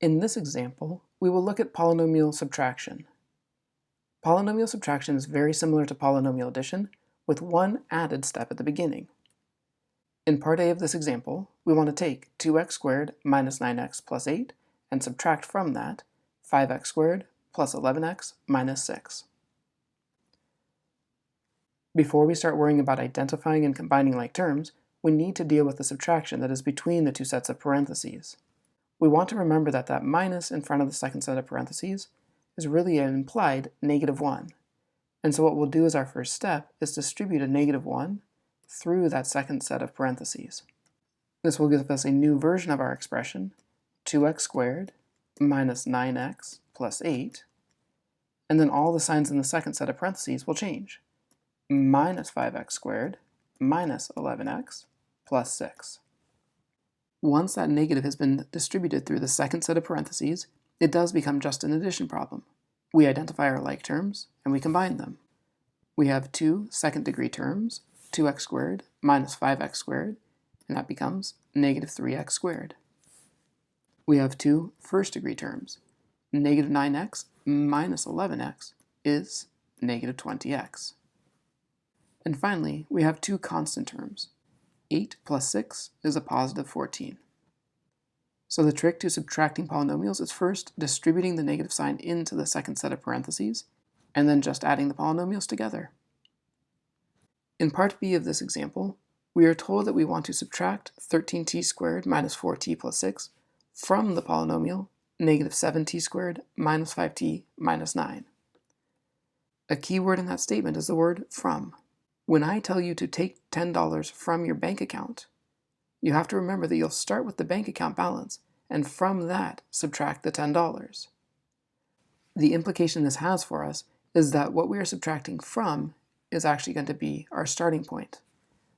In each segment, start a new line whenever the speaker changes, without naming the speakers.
In this example, we will look at polynomial subtraction. Polynomial subtraction is very similar to polynomial addition, with one added step at the beginning. In part A of this example, we want to take 2x squared minus 9x plus 8 and subtract from that 5x squared plus 11x minus 6. Before we start worrying about identifying and combining like terms, we need to deal with the subtraction that is between the two sets of parentheses. We want to remember that that minus in front of the second set of parentheses is really an implied -1. And so what we'll do as our first step is distribute a -1 through that second set of parentheses. This will give us a new version of our expression, 2x squared minus 9x plus 8, and then all the signs in the second set of parentheses will change. Minus 5x squared minus 11x plus 6. Once that negative has been distributed through the second set of parentheses, it does become just an addition problem. We identify our like terms, and we combine them. We have two second-degree terms, 2x squared minus 5x squared, and that becomes -3x squared. We have two first-degree terms. -9x minus 11x is -20x. And finally, we have two constant terms. 8 plus 6 is a positive 14. So the trick to subtracting polynomials is first distributing the negative sign into the second set of parentheses, and then just adding the polynomials together. In part B of this example, we are told that we want to subtract 13t squared minus 4t plus 6 from the polynomial -7t squared minus 5t minus 9. A key word in that statement is the word from. When I tell you to take $10 from your bank account, you have to remember that you'll start with the bank account balance and from that subtract the $10. The implication this has for us is that what we are subtracting from is actually going to be our starting point.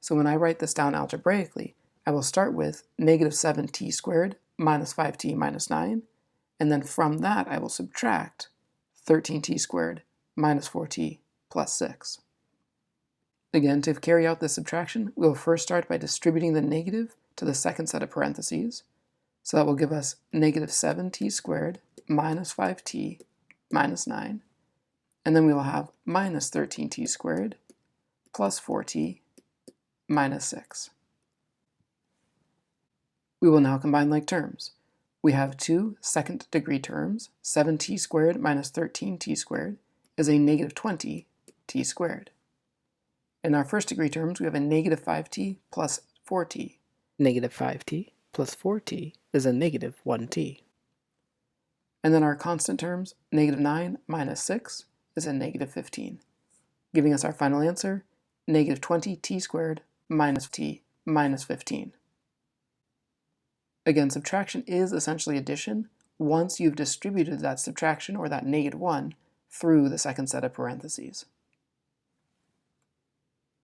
So when I write this down algebraically, I will start with -7t squared minus 5t minus 9, and then from that I will subtract 13t squared minus 4t plus 6. Again, to carry out this subtraction, we will first start by distributing the negative to the second set of parentheses. So that will give us -7t squared minus 5t minus 9. And then we will have minus 13t squared plus 4t minus 6. We will now combine like terms. We have two second-degree terms. 7t squared minus 13t squared is a -20t squared. In our first-degree terms, we have a -5t plus 4t. -5t plus 4t is a -1t. And then our constant terms, -9 minus 6 is a -15, giving us our final answer, -20t squared minus t minus 15. Again, subtraction is essentially addition once you've distributed that subtraction or that -1 through the second set of parentheses.